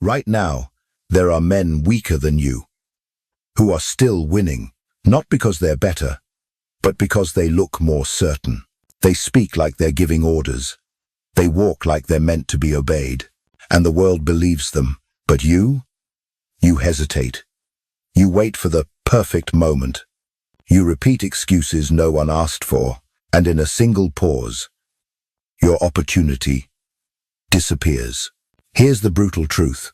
Right now, there are men weaker than you, who are still winning, not because they're better, but because they look more certain. They speak like they're giving orders. They walk like they're meant to be obeyed, and the world believes them. But you hesitate. You wait for the perfect moment. You repeat excuses no one asked for, and in a single pause, your opportunity disappears. Here's the brutal truth.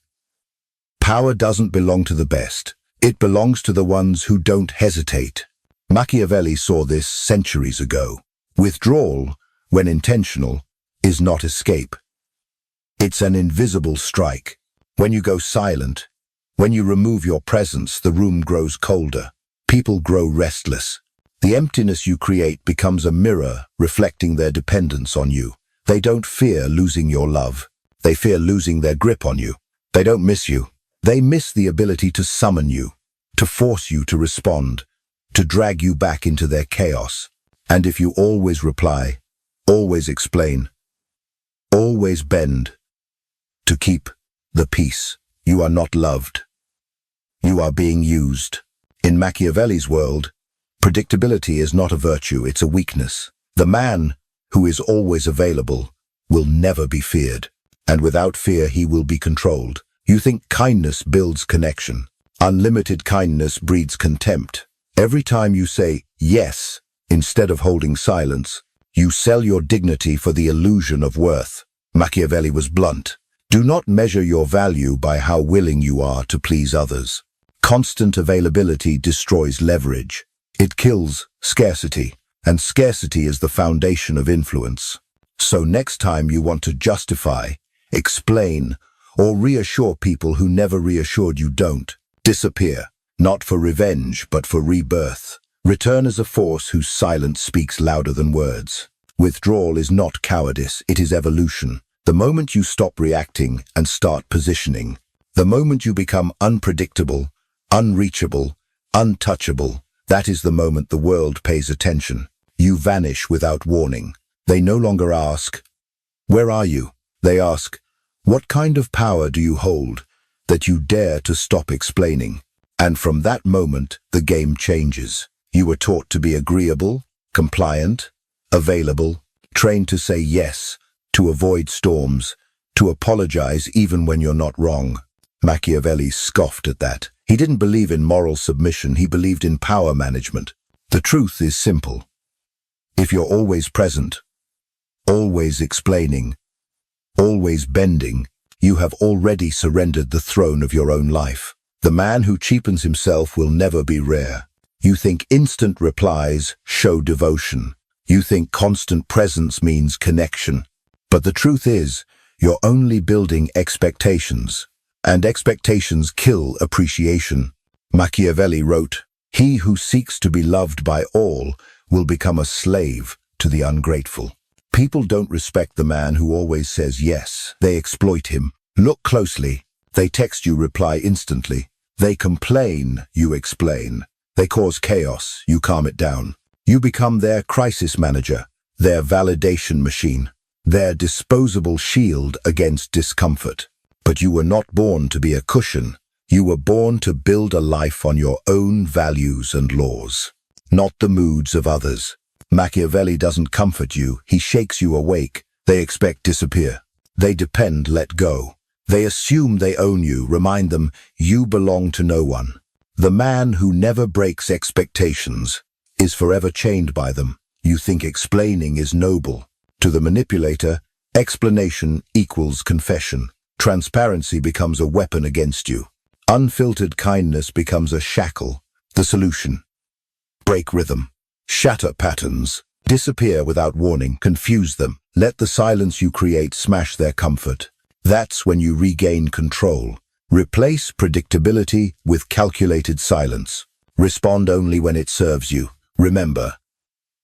Power doesn't belong to the best. It belongs to the ones who don't hesitate. Machiavelli saw this centuries ago. Withdrawal, when intentional, is not escape. It's an invisible strike. When you go silent, when you remove your presence, the room grows colder. People grow restless. The emptiness you create becomes a mirror reflecting their dependence on you. They don't fear losing your love. They fear losing their grip on you. They don't miss you. They miss the ability to summon you, to force you to respond, to drag you back into their chaos. And if you always reply, always explain, always bend to keep the peace, you are not loved. You are being used. In Machiavelli's world, predictability is not a virtue, it's a weakness. The man who is always available will never be feared, and without fear he will be controlled. You think kindness builds connection. Unlimited kindness breeds contempt. Every time you say yes instead of holding silence, you sell your dignity for the illusion of worth. Machiavelli was blunt. Do not measure your value by how willing you are to please others. Constant availability destroys leverage. It kills scarcity, and scarcity is the foundation of influence. So next time you want to justify, explain, or reassure people who never reassured you, don't disappear. Not for revenge, but for rebirth. Return as a force whose silence speaks louder than words. Withdrawal is not cowardice, it is evolution. The moment you stop reacting and start positioning, the moment you become unpredictable, unreachable, untouchable, that is the moment the world pays attention. You vanish without warning. They no longer ask, "Where are you?" They ask, "What kind of power do you hold that you dare to stop explaining?" And from that moment, the game changes. You were taught to be agreeable, compliant, available, trained to say yes, to avoid storms, to apologize even when you're not wrong. Machiavelli scoffed at that. He didn't believe in moral submission, he believed in power management. The truth is simple. If you're always present, always explaining, always bending, you have already surrendered the throne of your own life. The man who cheapens himself will never be rare. You think instant replies show devotion. You think constant presence means connection. But the truth is, you're only building expectations. And expectations kill appreciation. Machiavelli wrote, "He who seeks to be loved by all will become a slave to the ungrateful." People don't respect the man who always says yes. They exploit him. Look closely. They text you, reply instantly. They complain, you explain. They cause chaos, you calm it down. You become their crisis manager, their validation machine, their disposable shield against discomfort. But you were not born to be a cushion. You were born to build a life on your own values and laws, not the moods of others. Machiavelli doesn't comfort you, he shakes you awake. They expect disappear. They depend, let go. They assume they own you, remind them you belong to no one. The man who never breaks expectations is forever chained by them. You think explaining is noble. To the manipulator, explanation equals confession. Transparency becomes a weapon against you. Unfiltered kindness becomes a shackle. The solution: break rhythm. Shatter patterns. Disappear without warning. Confuse them. Let the silence you create smash their comfort. That's when you regain control. Replace predictability with calculated silence. Respond only when it serves you. Remember,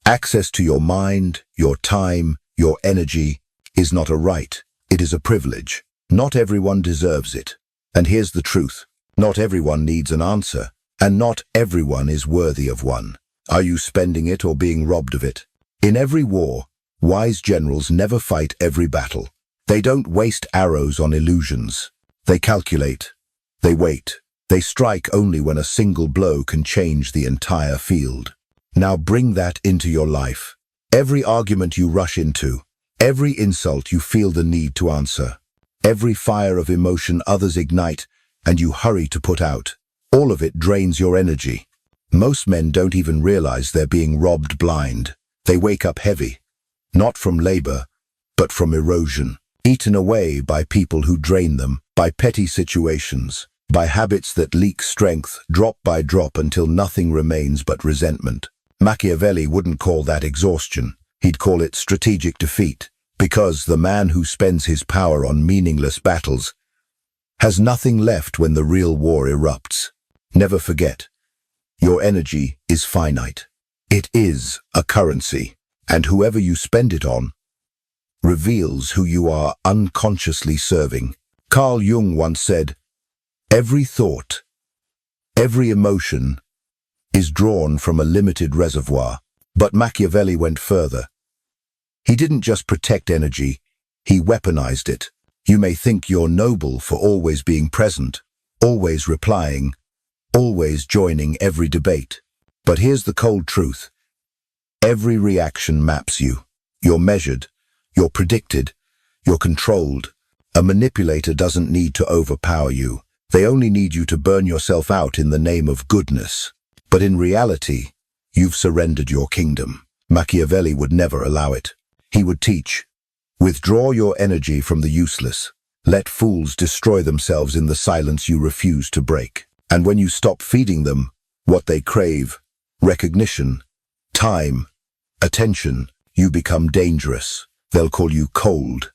access to your mind, your time, your energy is not a right. It is a privilege. Not everyone deserves it. And here's the truth. Not everyone needs an answer, and not everyone is worthy of one. Are you spending it or being robbed of it? In every war, wise generals never fight every battle. They don't waste arrows on illusions. They calculate. They wait. They strike only when a single blow can change the entire field. Now bring that into your life. Every argument you rush into, every insult you feel the need to answer, every fire of emotion others ignite and you hurry to put out, all of it drains your energy. Most men don't even realize they're being robbed blind. They wake up heavy, not from labor, but from erosion, eaten away by people who drain them, by petty situations, by habits that leak strength drop by drop until nothing remains but resentment. Machiavelli wouldn't call that exhaustion. He'd call it strategic defeat, because the man who spends his power on meaningless battles has nothing left when the real war erupts. Never forget, your energy is finite. It is a currency, and whoever you spend it on reveals who you are unconsciously serving. Carl Jung once said, "Every thought, every emotion is drawn from a limited reservoir." But Machiavelli went further. He didn't just protect energy, he weaponized it. You may think you're noble for always being present, always replying, always joining every debate. But here's the cold truth. Every reaction maps you. You're measured, you're predicted, you're controlled. A manipulator doesn't need to overpower you. They only need you to burn yourself out in the name of goodness. But in reality, you've surrendered your kingdom. Machiavelli would never allow it. He would teach, withdraw your energy from the useless. Let fools destroy themselves in the silence you refuse to break. And when you stop feeding them what they crave, recognition, time, attention, you become dangerous. They'll call you cold,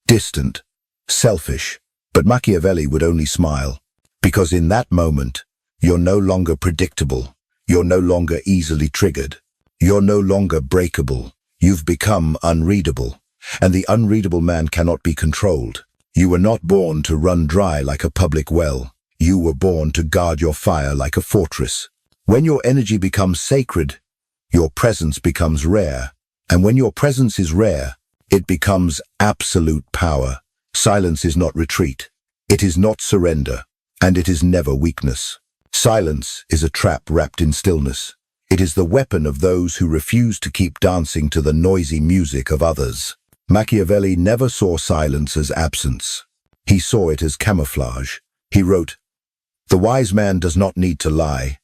distant, selfish. But Machiavelli would only smile, because in that moment, you're no longer predictable. You're no longer easily triggered. You're no longer breakable. You've become unreadable. And the unreadable man cannot be controlled. You were not born to run dry like a public well. You were born to guard your fire like a fortress. When your energy becomes sacred, your presence becomes rare. And when your presence is rare, it becomes absolute power. Silence is not retreat. It is not surrender. And it is never weakness. Silence is a trap wrapped in stillness. It is the weapon of those who refuse to keep dancing to the noisy music of others. Machiavelli never saw silence as absence. He saw it as camouflage. He wrote, "The wise man does not need to lie.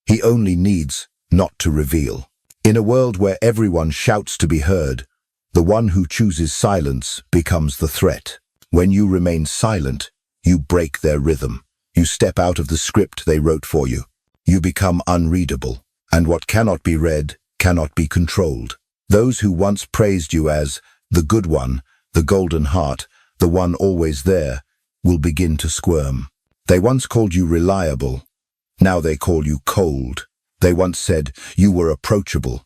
He only needs not to reveal." In a world where everyone shouts to be heard, the one who chooses silence becomes the threat. When you remain silent, you break their rhythm. You step out of the script they wrote for you. You become unreadable. And what cannot be read cannot be controlled. Those who once praised you as the good one, the golden heart, the one always there, will begin to squirm. They once called you reliable. Now they call you cold. They once said you were approachable.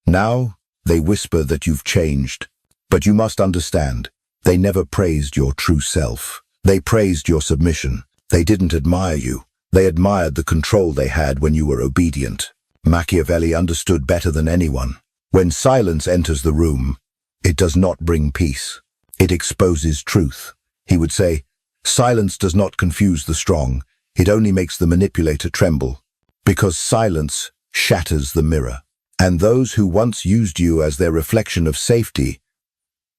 Now they whisper that you've changed. But you must understand, they never praised your true self. They praised your submission. They didn't admire you. They admired the control they had when you were obedient. Machiavelli understood better than anyone. When silence enters the room, it does not bring peace. It exposes truth. He would say, silence does not confuse the strong. It only makes the manipulator tremble. Because silence shatters the mirror. And those who once used you as their reflection of safety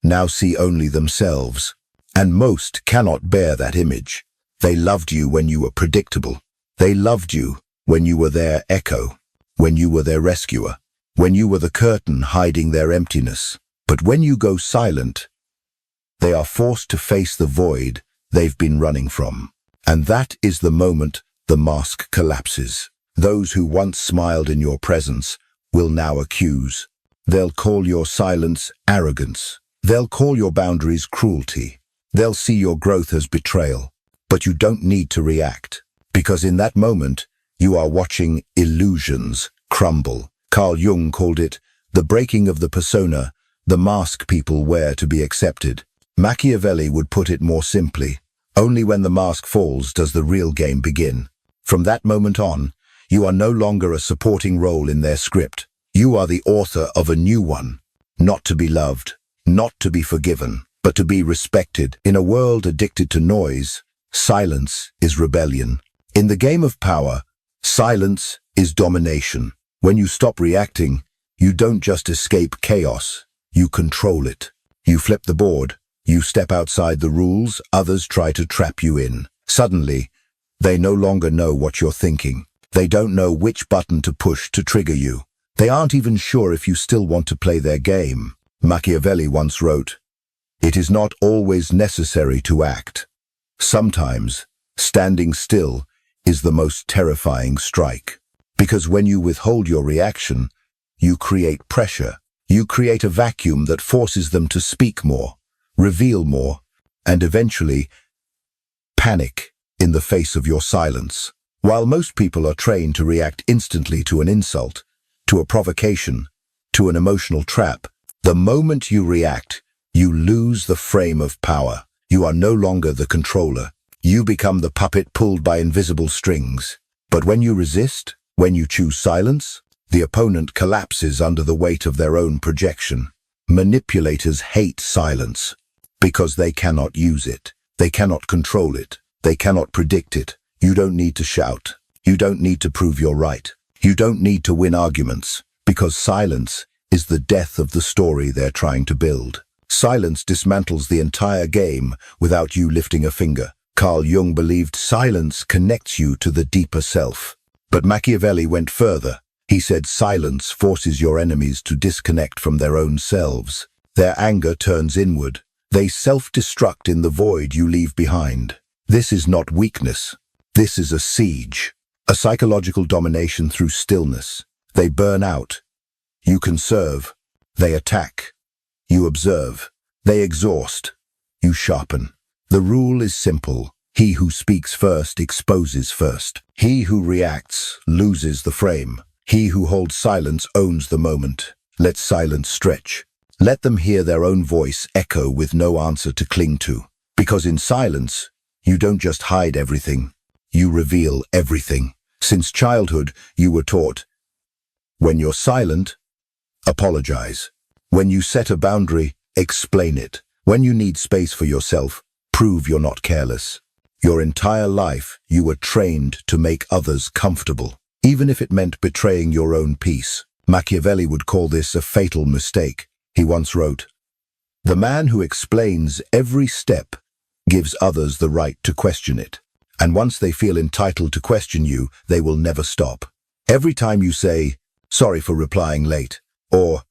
now see only themselves. And most cannot bear that image. They loved you when you were predictable. They loved you when you were their echo, when you were their rescuer, when you were the curtain hiding their emptiness. But when you go silent, they are forced to face the void they've been running from. And that is the moment the mask collapses. Those who once smiled in your presence will now accuse. They'll call your silence arrogance. They'll call your boundaries cruelty. They'll see your growth as betrayal. But you don't need to react, because in that moment, you are watching illusions crumble. Carl Jung called it the breaking of the persona, the mask people wear to be accepted. Machiavelli would put it more simply. Only when the mask falls does the real game begin. From that moment on, you are no longer a supporting role in their script. You are the author of a new one, not to be loved, not to be forgiven, but to be respected. In a world addicted to noise, silence is rebellion. In the game of power, silence is domination. When you stop reacting, you don't just escape chaos, you control it. You flip the board, you step outside the rules others try to trap you in. Suddenly, they no longer know what you're thinking. They don't know which button to push to trigger you. They aren't even sure if you still want to play their game. Machiavelli once wrote, "It is not always necessary to act. Sometimes, standing still is the most terrifying strike." Because when you withhold your reaction, you create pressure. You create a vacuum that forces them to speak more, reveal more, and eventually panic in the face of your silence. While most people are trained to react instantly to an insult, to a provocation, to an emotional trap, the moment you react, you lose the frame of power. You are no longer the controller. You become the puppet pulled by invisible strings. But when you resist, when you choose silence, the opponent collapses under the weight of their own projection. Manipulators hate silence because they cannot use it. They cannot control it. They cannot predict it. You don't need to shout. You don't need to prove you're right. You don't need to win arguments, because silence is the death of the story they're trying to build. Silence dismantles the entire game without you lifting a finger. Carl Jung believed silence connects you to the deeper self. But Machiavelli went further. He said silence forces your enemies to disconnect from their own selves. Their anger turns inward. They self-destruct in the void you leave behind. This is not weakness. This is a siege, a psychological domination through stillness. They burn out. You conserve. They attack. You observe. They exhaust. You sharpen. The rule is simple. He who speaks first exposes first. He who reacts loses the frame. He who holds silence owns the moment. Let silence stretch. Let them hear their own voice echo with no answer to cling to. Because in silence, you don't just hide everything. You reveal everything. Since childhood, you were taught, when you're silent, apologize. When you set a boundary, explain it. When you need space for yourself, prove you're not careless. Your entire life, you were trained to make others comfortable, even if it meant betraying your own peace. Machiavelli would call this a fatal mistake. He once wrote, "The man who explains every step gives others the right to question it. And once they feel entitled to question you, they will never stop. Every time you say, 'Sorry for replying late,' or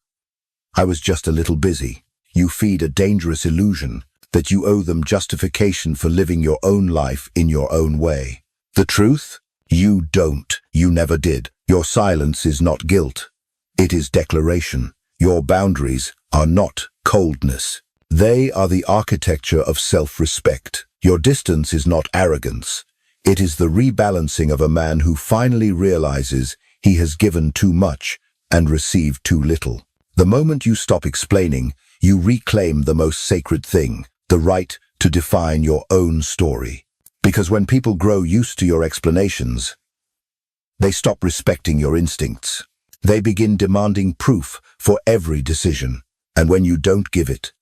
'I was just a little busy,' you feed a dangerous illusion that you owe them justification for living your own life in your own way. The truth? You don't. You never did. Your silence is not guilt. It is declaration. Your boundaries are not coldness. They are the architecture of self-respect. Your distance is not arrogance. It is the rebalancing of a man who finally realizes he has given too much and received too little. The moment you stop explaining, you reclaim the most sacred thing, the right to define your own story. Because when people grow used to your explanations, they stop respecting your instincts. They begin demanding proof for every decision. And when you don't give it,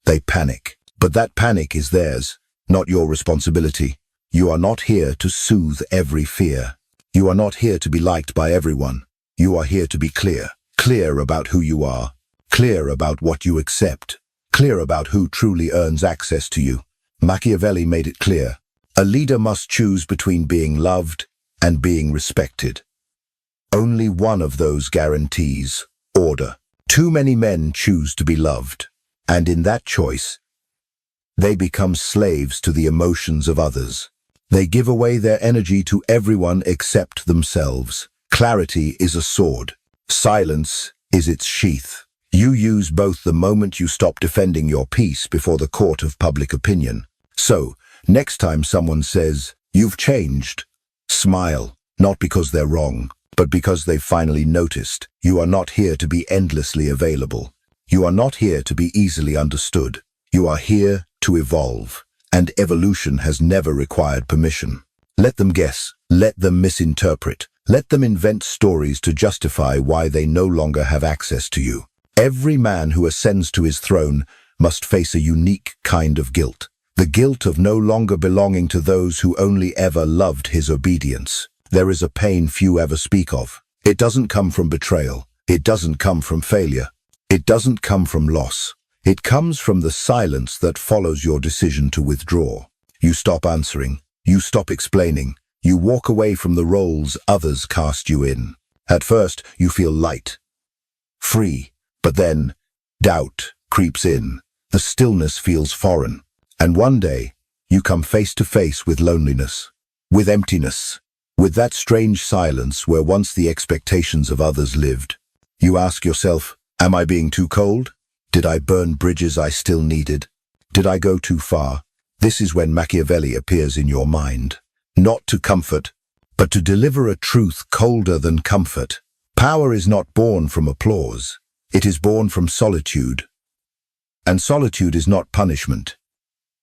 they panic. But that panic is theirs, not your responsibility. You are not here to soothe every fear. You are not here to be liked by everyone. You are here to be clear. Clear about who you are. Clear about what you accept. Clear about who truly earns access to you. Machiavelli made it clear. A leader must choose between being loved and being respected. Only one of those guarantees order. Too many men choose to be loved, and in that choice, they become slaves to the emotions of others. They give away their energy to everyone except themselves. Clarity is a sword. Silence is its sheath. You use both the moment you stop defending your peace before the court of public opinion. So, next time someone says, "You've changed," smile, not because they're wrong, but because they've finally noticed. You are not here to be endlessly available. You are not here to be easily understood. You are here to evolve, and evolution has never required permission. Let them guess. Let them misinterpret. Let them invent stories to justify why they no longer have access to you. Every man who ascends to his throne must face a unique kind of guilt. The guilt of no longer belonging to those who only ever loved his obedience. There is a pain few ever speak of. It doesn't come from betrayal. It doesn't come from failure. It doesn't come from loss. It comes from the silence that follows your decision to withdraw. You stop answering. You stop explaining. You walk away from the roles others cast you in. At first, you feel light, free, but then doubt creeps in. The stillness feels foreign. And one day, you come face to face with loneliness, with emptiness, with that strange silence where once the expectations of others lived. You ask yourself, am I being too cold? Did I burn bridges I still needed? Did I go too far? This is when Machiavelli appears in your mind. Not to comfort, but to deliver a truth colder than comfort. Power is not born from applause. It is born from solitude. And solitude is not punishment.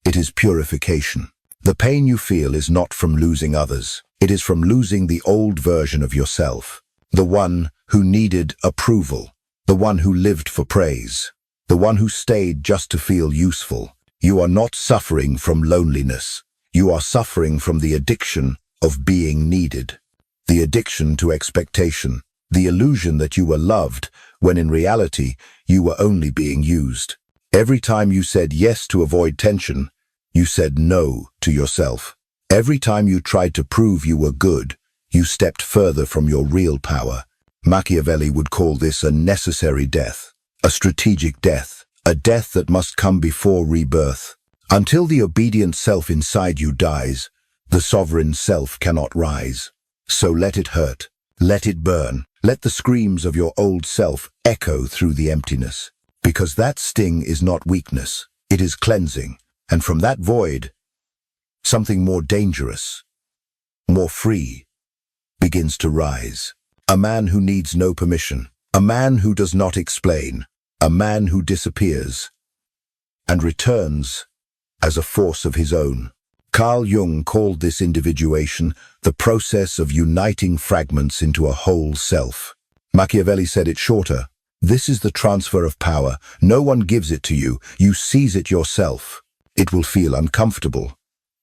It is purification. The pain you feel is not from losing others. It is from losing the old version of yourself. The one who needed approval. The one who lived for praise. The one who stayed just to feel useful. You are not suffering from loneliness. You are suffering from the addiction of being needed. The addiction to expectation. The illusion that you were loved, when in reality, you were only being used. Every time you said yes to avoid tension, you said no to yourself. Every time you tried to prove you were good, you stepped further from your real power. Machiavelli would call this a necessary death, a strategic death, a death that must come before rebirth. Until the obedient self inside you dies, the sovereign self cannot rise. So let it hurt, let it burn, let the screams of your old self echo through the emptiness. Because that sting is not weakness, it is cleansing. And from that void, something more dangerous, more free, begins to rise. A man who needs no permission, a man who does not explain, a man who disappears and returns as a force of his own. Carl Jung called this individuation the process of uniting fragments into a whole self. Machiavelli said it shorter. This is the transfer of power. No one gives it to you. You seize it yourself. It will feel uncomfortable.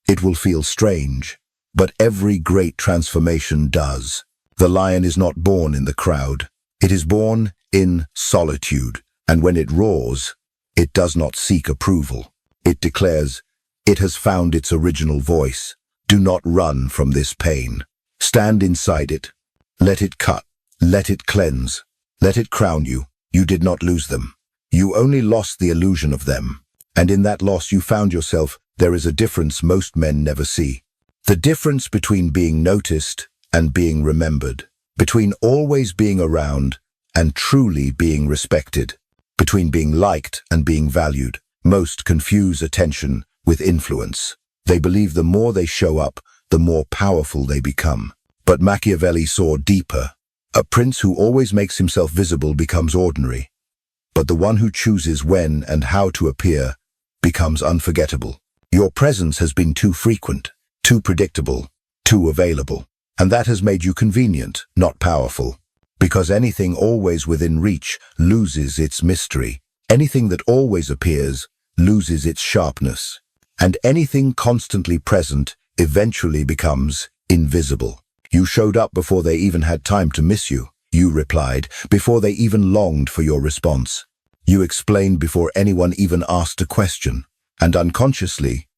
It will feel strange. But every great transformation does. The lion is not born in the crowd. It is born in solitude. And when it roars, it does not seek approval. It declares, it has found its original voice. Do not run from this pain. Stand inside it. Let it cut. Let it cleanse. Let it crown you. You did not lose them. You only lost the illusion of them. And in that loss you found yourself. There is a difference most men never see. The difference between being noticed and being remembered. Between always being around and truly being respected. Between being liked and being valued. Most confuse attention with influence. They believe the more they show up, the more powerful they become. But Machiavelli saw deeper. A prince who always makes himself visible becomes ordinary. But the one who chooses when and how to appear becomes unforgettable. Your presence has been too frequent, too predictable, too available. And that has made you convenient, not powerful. Because anything always within reach loses its mystery. Anything that always appears loses its sharpness. And anything constantly present eventually becomes invisible. You showed up before they even had time to miss you. You replied before they even longed for your response. You explained before anyone even asked a question. And unconsciously,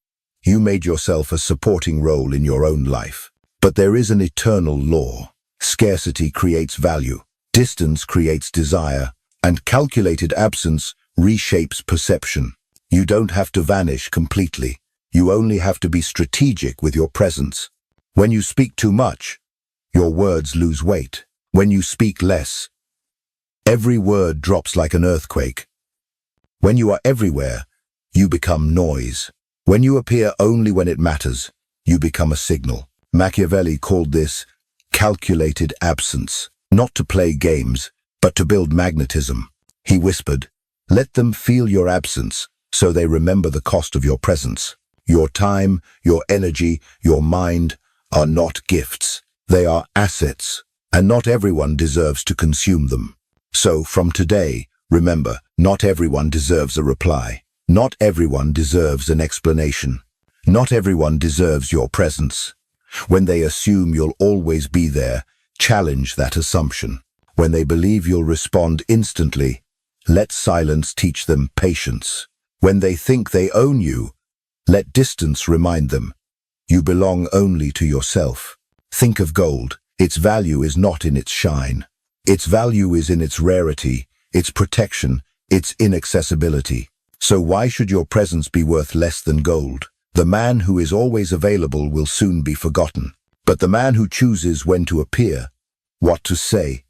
you made yourself a supporting role in your own life. But there is an eternal law. Scarcity creates value, distance creates desire, and calculated absence reshapes perception. You don't have to vanish completely. You only have to be strategic with your presence. When you speak too much, your words lose weight. When you speak less, every word drops like an earthquake. When you are everywhere, you become noise. When you appear only when it matters, you become a signal. Machiavelli called this calculated absence, not to play games, but to build magnetism. He whispered, let them feel your absence, so they remember the cost of your presence. Your time, your energy, your mind are not gifts. They are assets, and not everyone deserves to consume them. So, from today, remember, not everyone deserves a reply. Not everyone deserves an explanation. Not everyone deserves your presence. When they assume you'll always be there, challenge that assumption. When they believe you'll respond instantly, let silence teach them patience. When they think they own you, let distance remind them you belong only to yourself. Think of gold. Its value is not in its shine. Its value is in its rarity, its protection, its inaccessibility. So why should your presence be worth less than gold? The man who is always available will soon be forgotten. But the man who chooses when to appear, what to say,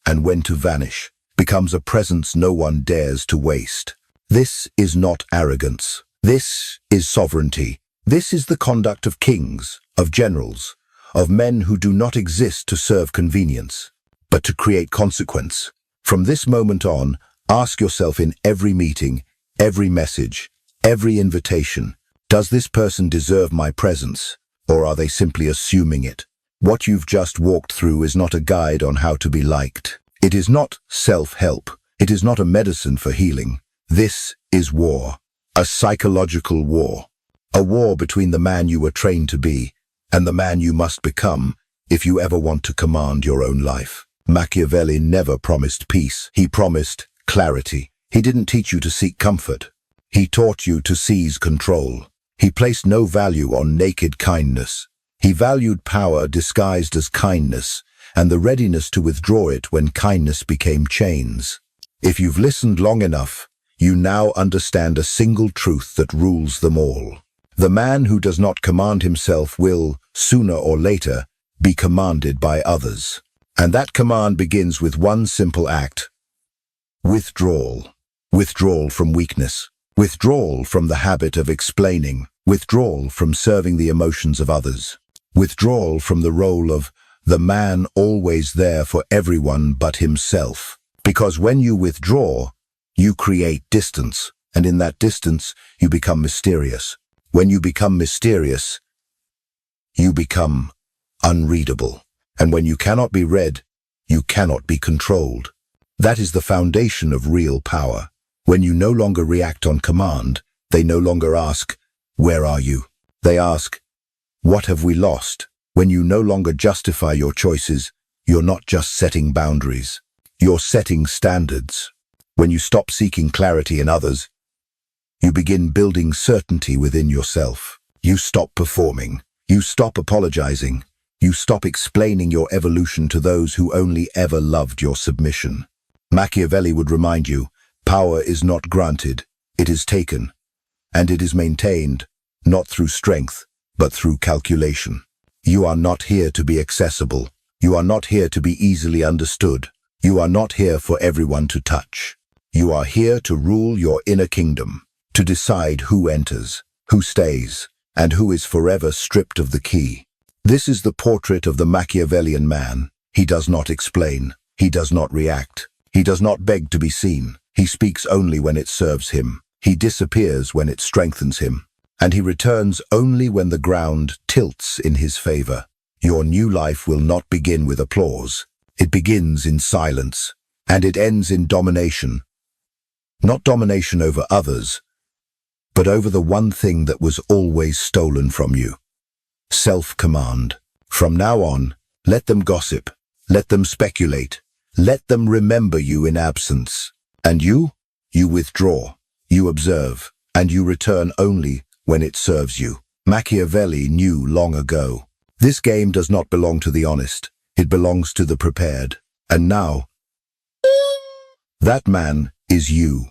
and when to vanish, becomes a presence no one dares to waste. This is not arrogance. This is sovereignty. This is the conduct of kings, of generals, of men who do not exist to serve convenience, but to create consequence. From this moment on, ask yourself in every meeting, every message, every invitation, does this person deserve my presence, or are they simply assuming it? What you've just walked through is not a guide on how to be liked. It is not self-help. It is not a medicine for healing. This is war, a psychological war, a war between the man you were trained to be and the man you must become if you ever want to command your own life. Machiavelli never promised peace. He promised clarity. He didn't teach you to seek comfort. He taught you to seize control. He placed no value on naked kindness. He valued power disguised as kindness and the readiness to withdraw it when kindness became chains. If you've listened long enough, you now understand a single truth that rules them all. The man who does not command himself will, sooner or later, be commanded by others. And that command begins with one simple act: withdrawal. Withdrawal from weakness. Withdrawal from the habit of explaining. Withdrawal from serving the emotions of others. Withdrawal from the role of the man always there for everyone but himself. Because when you withdraw, you create distance, and in that distance, you become mysterious. When you become mysterious, you become unreadable. And when you cannot be read, you cannot be controlled. That is the foundation of real power. When you no longer react on command, they no longer ask, "Where are you?" They ask, "What have we lost?" When you no longer justify your choices, you're not just setting boundaries. You're setting standards. When you stop seeking clarity in others, you begin building certainty within yourself. You stop performing. You stop apologizing. You stop explaining your evolution to those who only ever loved your submission. Machiavelli would remind you, power is not granted, it is taken. And it is maintained, not through strength, but through calculation. You are not here to be accessible. You are not here to be easily understood. You are not here for everyone to touch. You are here to rule your inner kingdom, to decide who enters, who stays, and who is forever stripped of the key. This is the portrait of the Machiavellian man. He does not explain. He does not react. He does not beg to be seen. He speaks only when it serves him. He disappears when it strengthens him. And he returns only when the ground tilts in his favor. Your new life will not begin with applause. It begins in silence, and it ends in domination. Not domination over others, but over the one thing that was always stolen from you. Self-command. From now on, let them gossip, let them speculate, let them remember you in absence. And you withdraw, you observe, and you return only when it serves you. Machiavelli knew long ago. This game does not belong to the honest. It belongs to the prepared. And now, that man is you.